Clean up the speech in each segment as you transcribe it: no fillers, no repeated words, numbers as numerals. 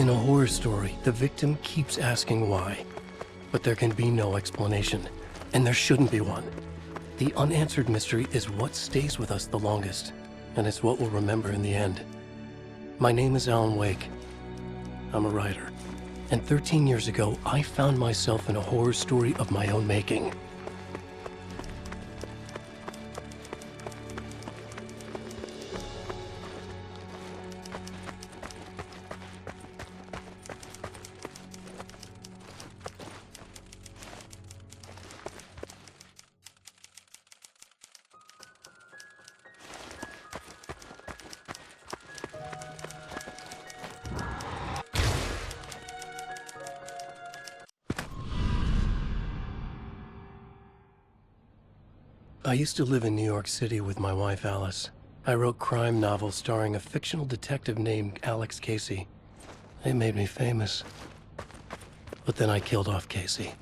In a horror story, the victim keeps asking why, but there can be no explanation, and there shouldn't be one. The unanswered mystery is what stays with us the longest, and it's what we'll remember in the end. My name is Alan Wake. I'm a writer, and 13 years ago, I found myself in a horror story of my own making. I used to live in New York City with my wife, Alice. I wrote crime novels starring a fictional detective named Alex Casey. They made me famous. But then I killed off Casey.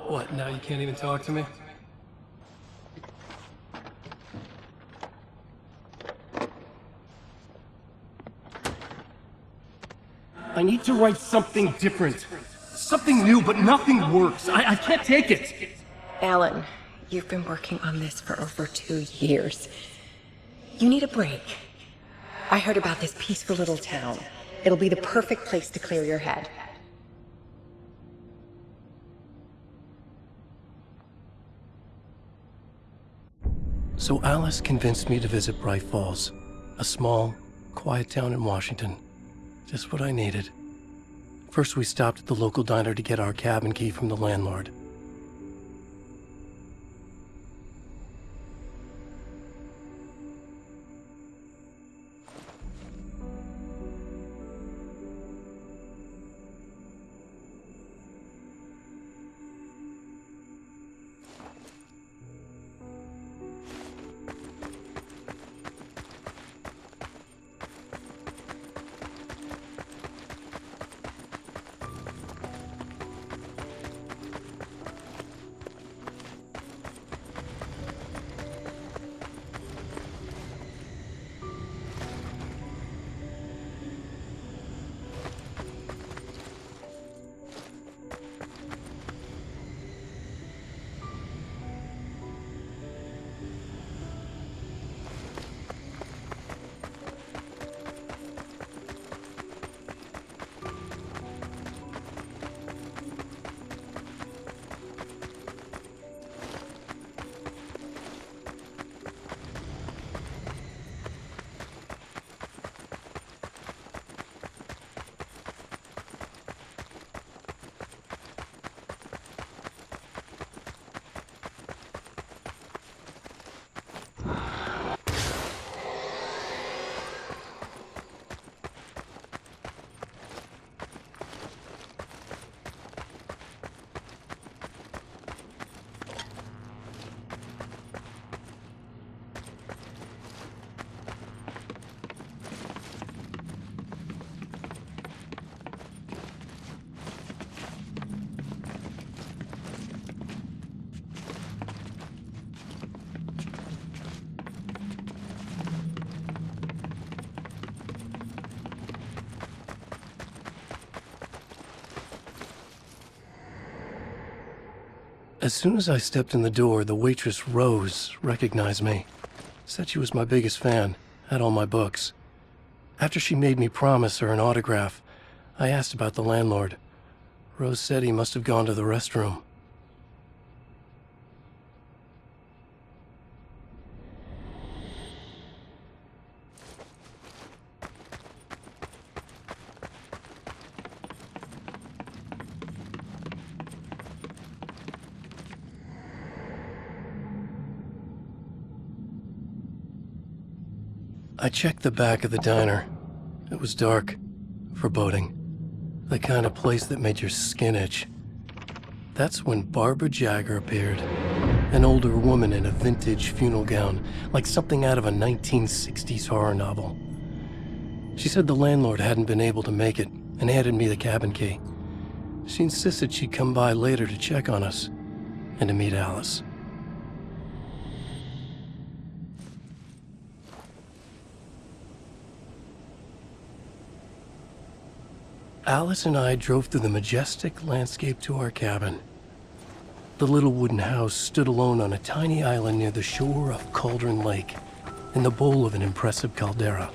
What, now you can't even talk to me? I need to write something different. Something new, but nothing works. I can't take it. Alan, you've been working on this for over 2 years. You need a break. I heard about this peaceful little town. It'll be the perfect place to clear your head. So Alice convinced me to visit Bright Falls, a small, quiet town in Washington. Just what I needed. First, we stopped at the local diner to get our cabin key from the landlord. As soon as I stepped in the door, the waitress Rose recognized me. Said she was my biggest fan, had all my books. After she made me promise her an autograph, I asked about the landlord. Rose said he must have gone to the restroom. I checked the back of the diner. It was dark, foreboding. The kind of place that made your skin itch. That's when Barbara Jagger appeared. An older woman in a vintage funeral gown, like something out of a 1960s horror novel. She said the landlord hadn't been able to make it and handed me the cabin key. She insisted she'd come by later to check on us and to meet Alice. Alice and I drove through the majestic landscape to our cabin. The little wooden house stood alone on a tiny island near the shore of Cauldron Lake, in the bowl of an impressive caldera.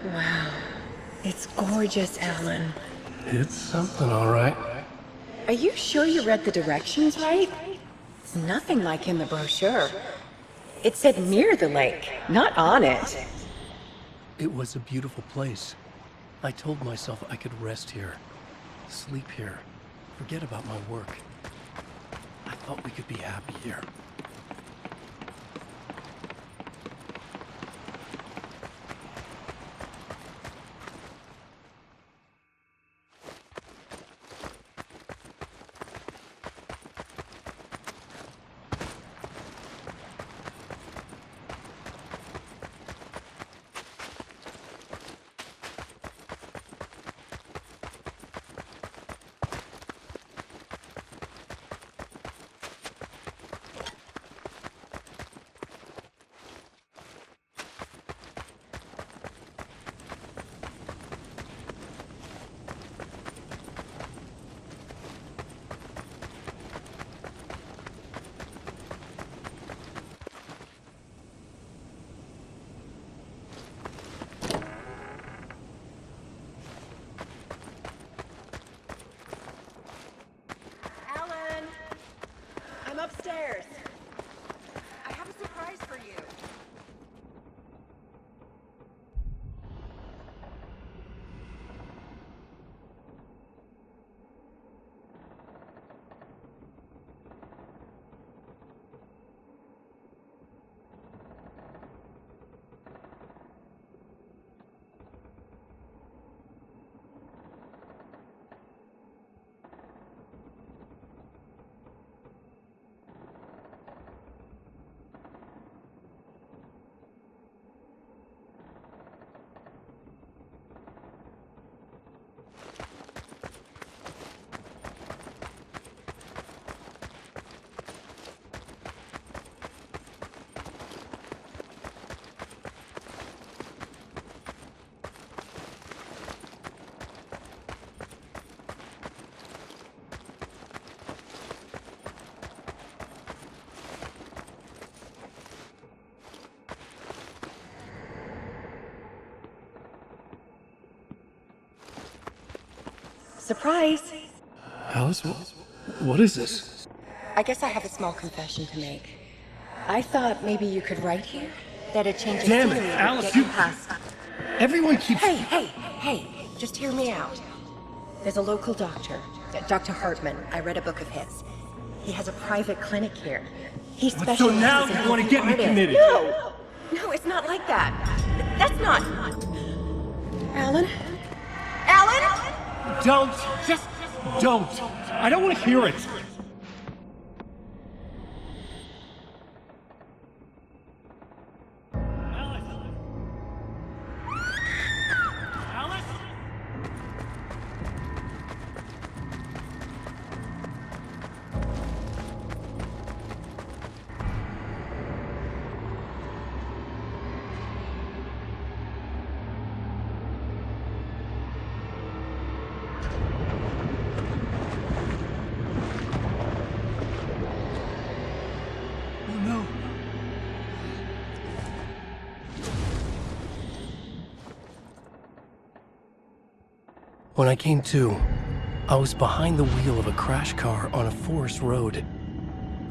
Wow. It's gorgeous, Alan. It's something, all right. Are you sure you read the directions right? It's nothing like in the brochure. It said near the lake, not on it. It was a beautiful place. I told myself I could rest here, sleep here, forget about my work. I thought we could be happy here. Upstairs. I have a surprise for you. Surprise! Alice, what is this? I guess I have a small confession to make. I thought maybe you could write here. That a change of Damn it, scenery would Alice, get you past. Everyone keeps... Hey, just hear me out. There's a local doctor, Dr. Hartman. I read a book of his. He has a private clinic here. He specializes So now in you want to helping get me artists. committed? No! No, it's not like that. That's not... Alan? Alan? Don't! Just don't! I don't want to hear it! When I came to, I was behind the wheel of a crash car on a forest road.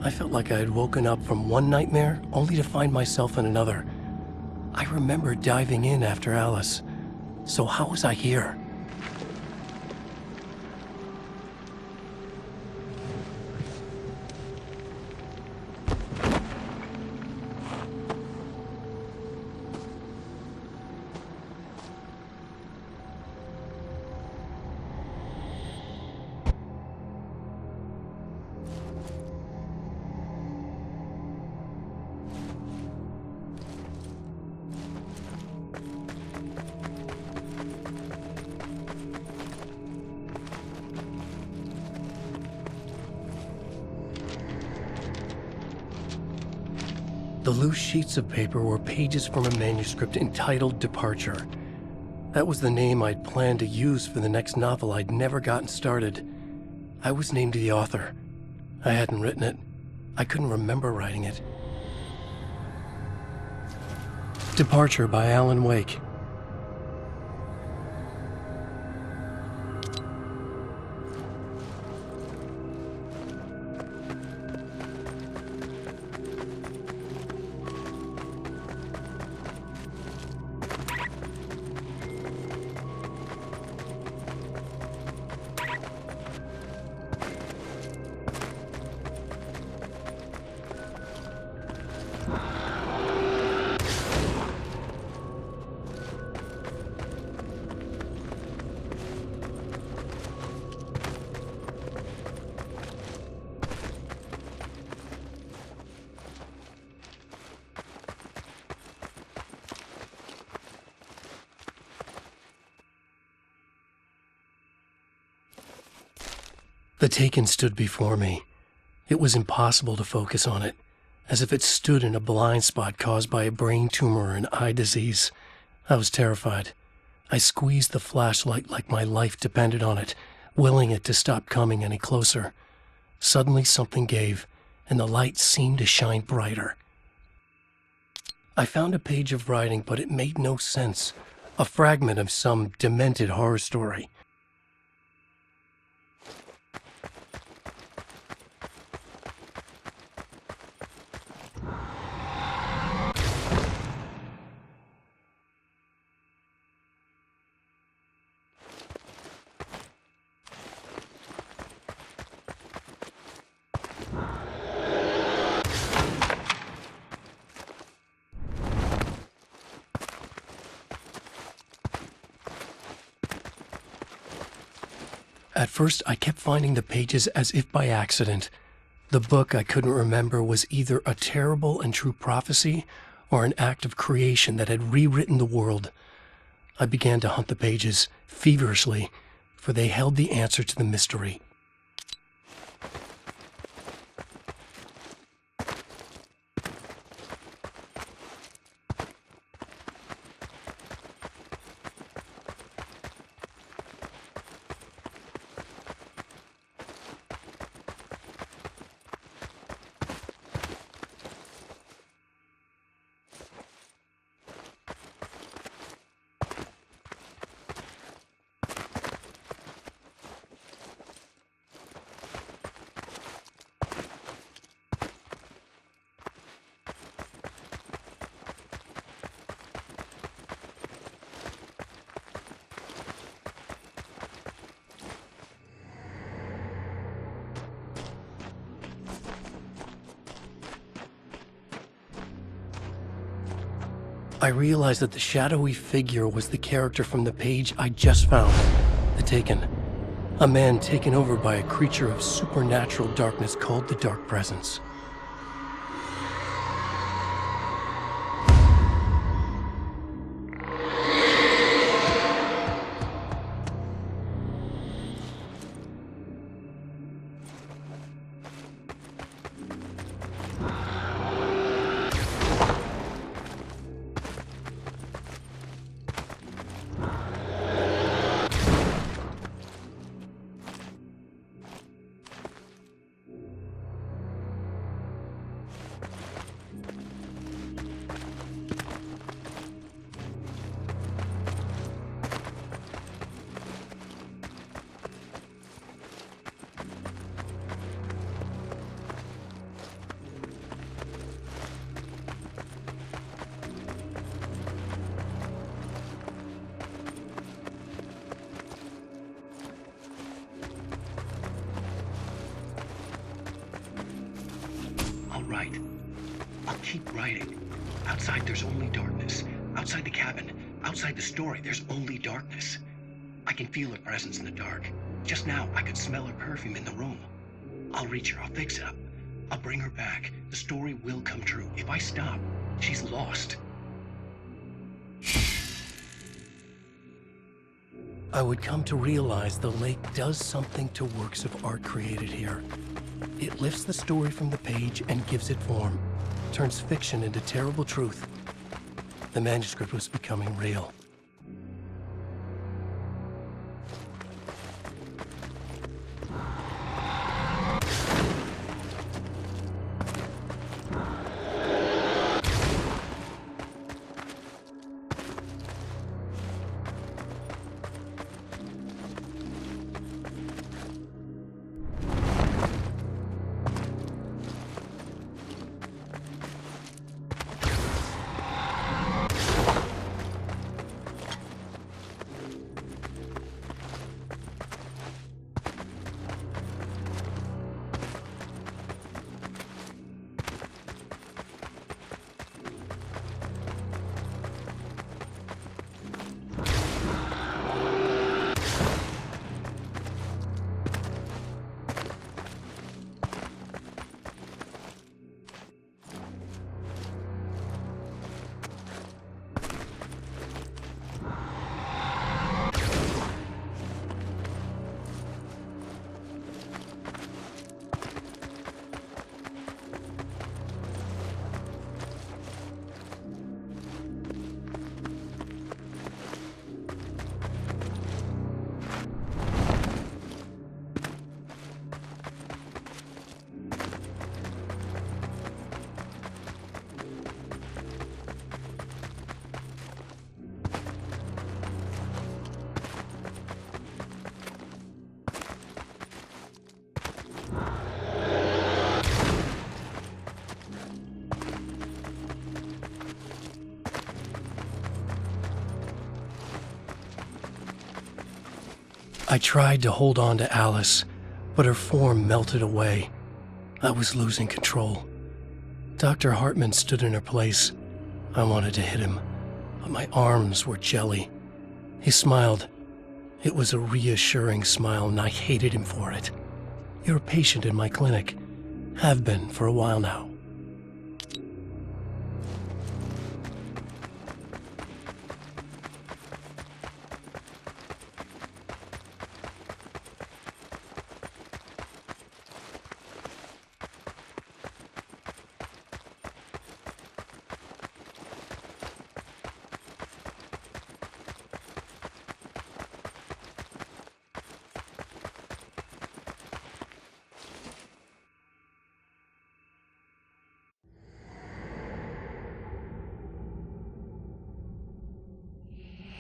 I felt like I had woken up from one nightmare only to find myself in another. I remember diving in after Alice. So how was I here? The loose sheets of paper were pages from a manuscript entitled Departure. That was the name I'd planned to use for the next novel I'd never gotten started. I was named the author. I hadn't written it. I couldn't remember writing it. Departure by Alan Wake. The Taken stood before me. It was impossible to focus on it, as if it stood in a blind spot caused by a brain tumor and eye disease. I was terrified. I squeezed the flashlight like my life depended on it, willing it to stop coming any closer. Suddenly something gave, and the light seemed to shine brighter. I found a page of writing, but it made no sense. A fragment of some demented horror story. At first, I kept finding the pages as if by accident. The book I couldn't remember was either a terrible and true prophecy or an act of creation that had rewritten the world. I began to hunt the pages feverishly, for they held the answer to the mystery. I realized that the shadowy figure was the character from the page I just found, The Taken. A man taken over by a creature of supernatural darkness called the Dark Presence. Right. I'll keep writing. Outside there's only darkness. Outside the cabin, outside the story, there's only darkness. I can feel her presence in the dark. Just now, I could smell her perfume in the room. I'll reach her, I'll fix it up. I'll bring her back. The story will come true. If I stop, she's lost. I would come to realize the lake does something to works of art created here. It lifts the story from the page and gives it form, turns fiction into terrible truth. The manuscript was becoming real. I tried to hold on to Alice, but her form melted away. I was losing control. Dr. Hartman stood in her place. I wanted to hit him, but my arms were jelly. He smiled. It was a reassuring smile, and I hated him for it. You're a patient in my clinic. Have been for a while now.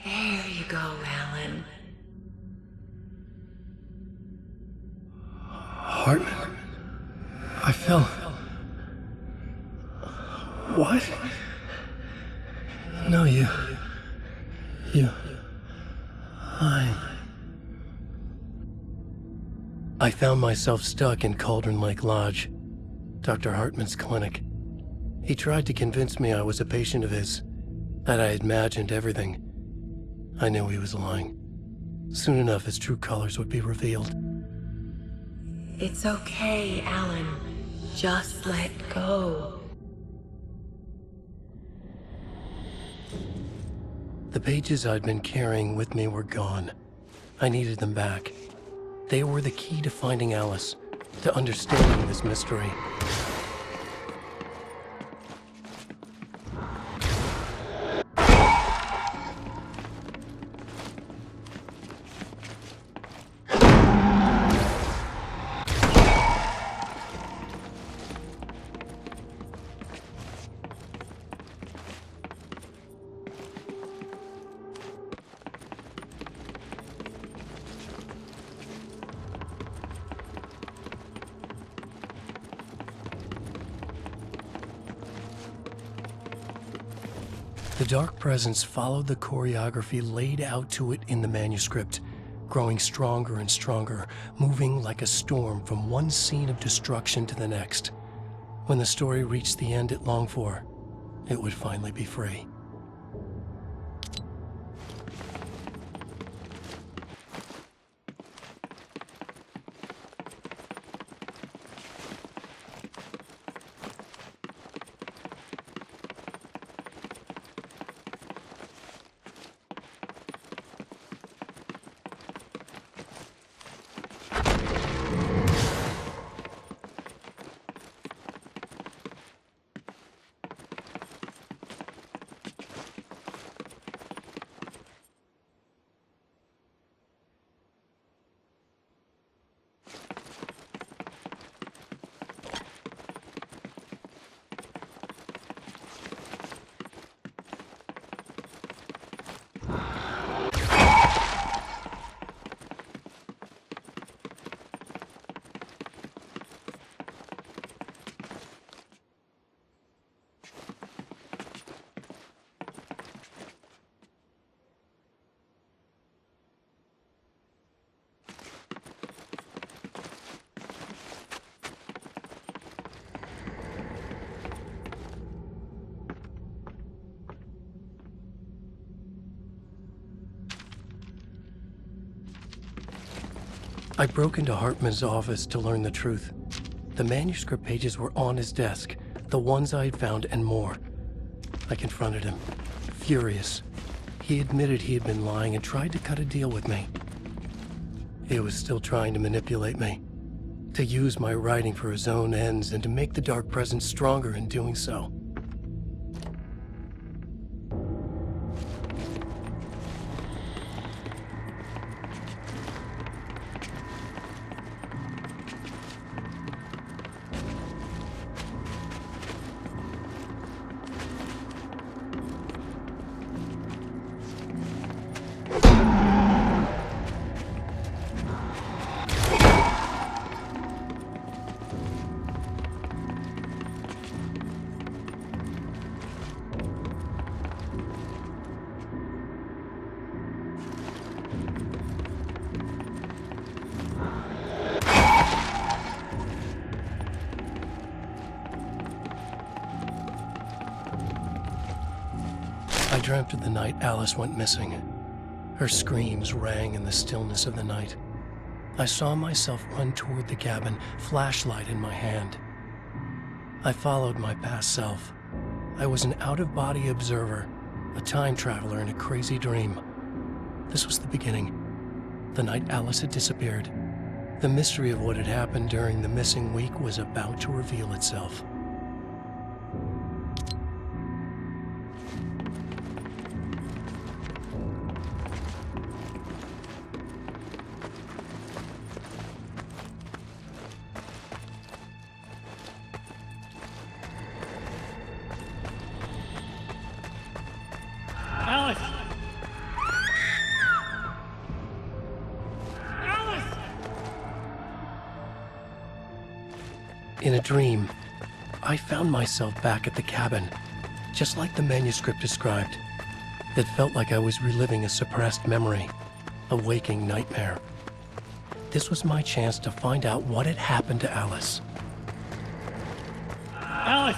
There you go, Alan. Hartman? I fell. What? No, you. I found myself stuck in Cauldron Lake Lodge, Dr. Hartman's clinic. He tried to convince me I was a patient of his, that I had imagined everything. I knew he was lying. Soon enough, his true colors would be revealed. It's okay, Alan. Just let go. The pages I'd been carrying with me were gone. I needed them back. They were the key to finding Alice, to understanding this mystery. The dark presence followed the choreography laid out to it in the manuscript, growing stronger and stronger, moving like a storm from one scene of destruction to the next. When the story reached the end it longed for, it would finally be free. I broke into Hartman's office to learn the truth. The manuscript pages were on his desk, the ones I had found and more. I confronted him, furious. He admitted he had been lying and tried to cut a deal with me. He was still trying to manipulate me, to use my writing for his own ends and to make the dark presence stronger in doing so. I dreamt of the night Alice went missing. Her screams rang in the stillness of the night. I saw myself run toward the cabin, flashlight in my hand. I followed my past self. I was an out-of-body observer, a time traveler in a crazy dream. This was the beginning. The night Alice had disappeared. The mystery of what had happened during the missing week was about to reveal itself. Alice! Alice! In a dream, I found myself back at the cabin, just like the manuscript described. It felt like I was reliving a suppressed memory, a waking nightmare. This was my chance to find out what had happened to Alice. Alice!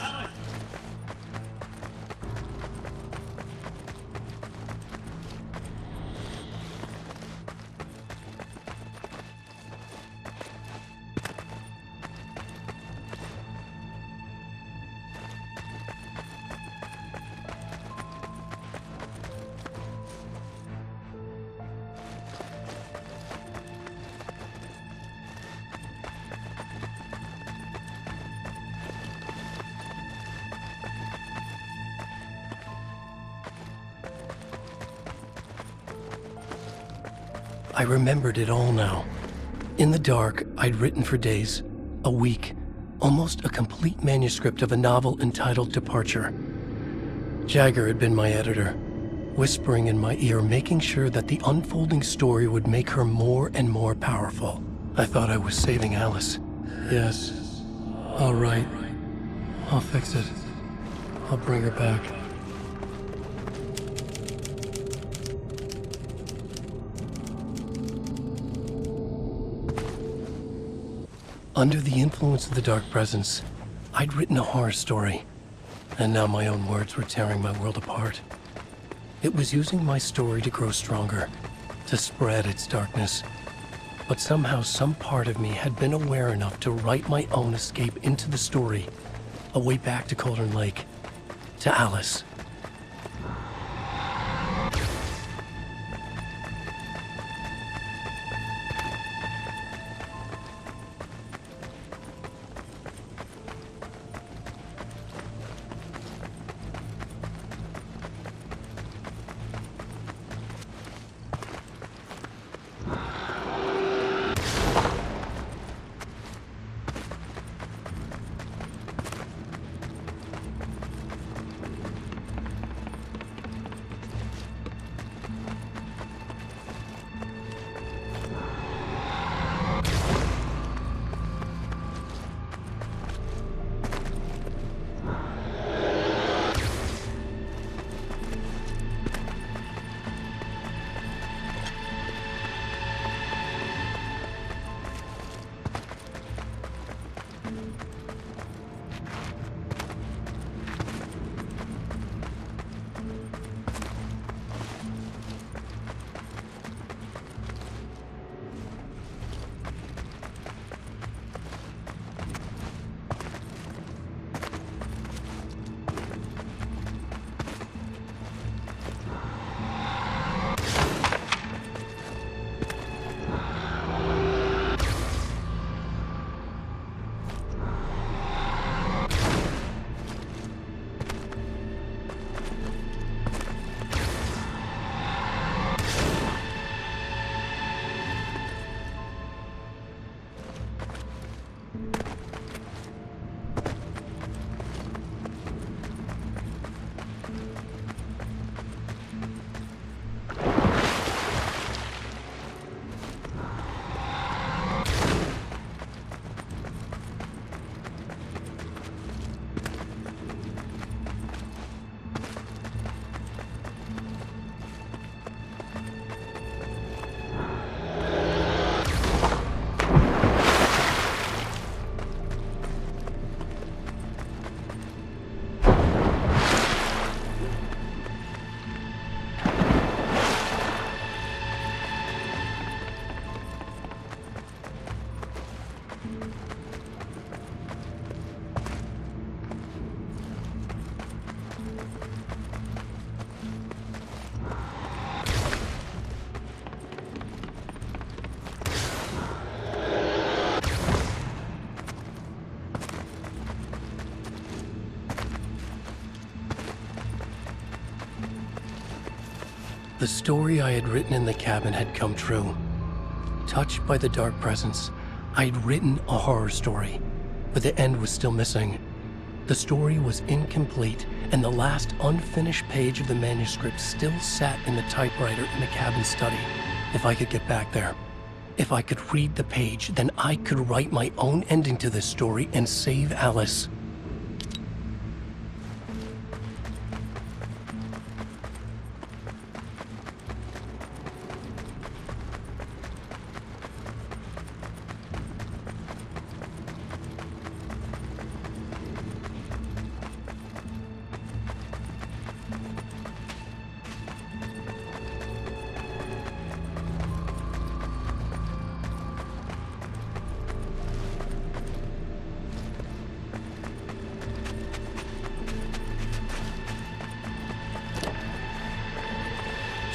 I remembered it all now. In the dark, I'd written for days, a week, almost a complete manuscript of a novel entitled Departure. Jagger had been my editor, whispering in my ear, making sure that the unfolding story would make her more and more powerful. I thought I was saving Alice. Yes. All right. I'll fix it. I'll bring her back. Under the influence of the dark presence, I'd written a horror story, and now my own words were tearing my world apart. It was using my story to grow stronger, to spread its darkness. But somehow some part of me had been aware enough to write my own escape into the story, a way back to Cauldron Lake, to Alice. The story I had written in the cabin had come true. Touched by the dark presence, I had written a horror story, but the end was still missing. The story was incomplete, and the last unfinished page of the manuscript still sat in the typewriter in the cabin study. If I could get back there, if I could read the page, then I could write my own ending to this story and save Alice.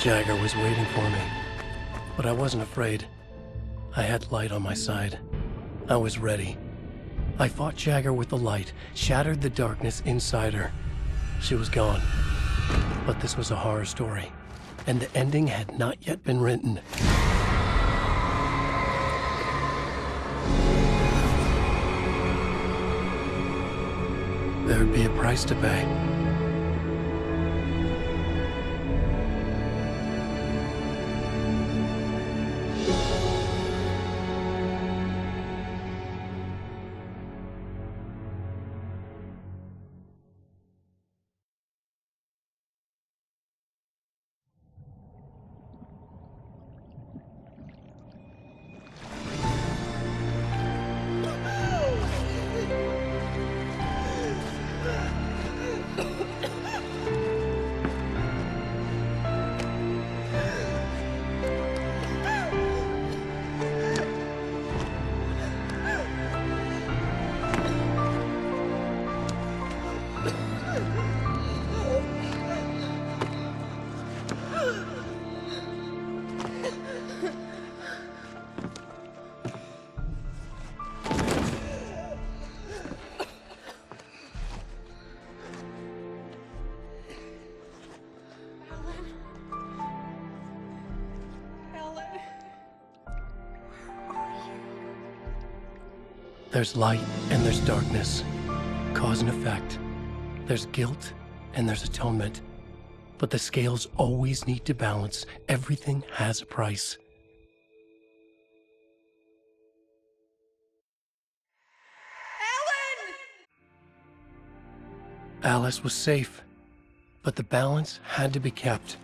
Jagger was waiting for me, but I wasn't afraid. I had light on my side. I was ready. I fought Jagger with the light, shattered the darkness inside her. She was gone. But this was a horror story, and the ending had not yet been written. there'd be a price to pay. There's light and there's darkness, cause and effect. There's guilt and there's atonement. But the scales always need to balance. Everything has a price. Alice was safe, but the balance had to be kept.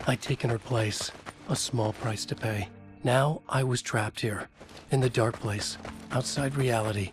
I'd taken her place, a small price to pay. Now I was trapped here, in the dark place, outside reality.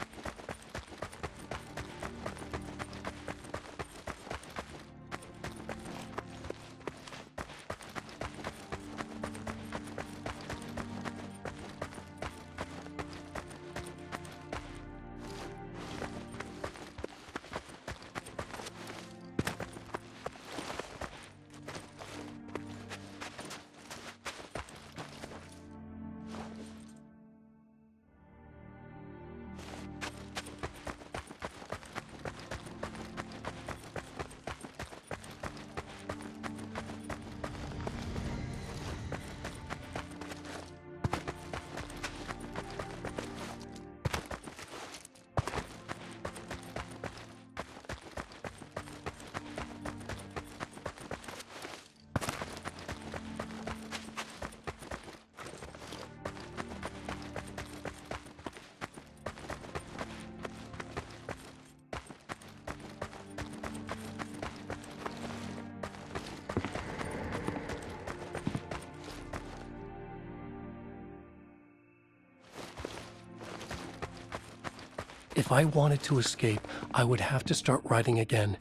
If I wanted to escape, I would have to start writing again.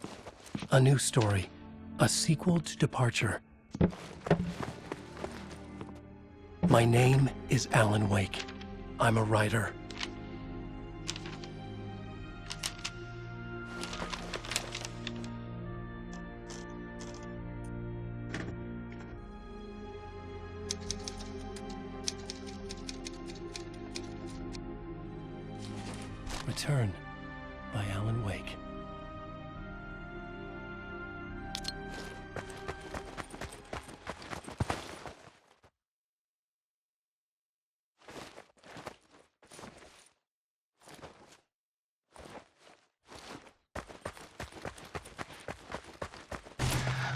A new story. A sequel to Departure. My name is Alan Wake. I'm a writer. Return by Alan Wake.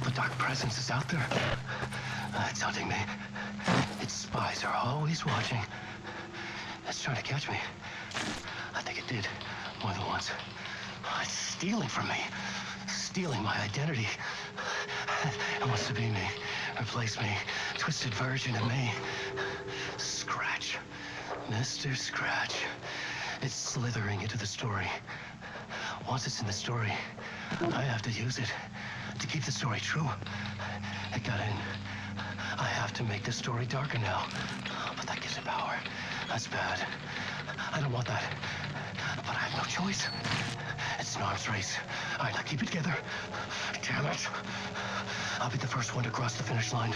The dark presence is out there. It's hunting me. Its spies are always watching. It's trying to catch me. I think it did, more than once. It's stealing from me. Stealing my identity. It wants to be me. Replace me. Twisted version of me. Scratch. Mr. Scratch. It's slithering into the story. Once it's in the story, I have to use it to keep the story true. It got in. I have to make the story darker now. But that gives it power. That's bad. I don't want that. But I have no choice. It's an arms race. All right, now keep it together. Damn it. I'll be the first one to cross the finish line.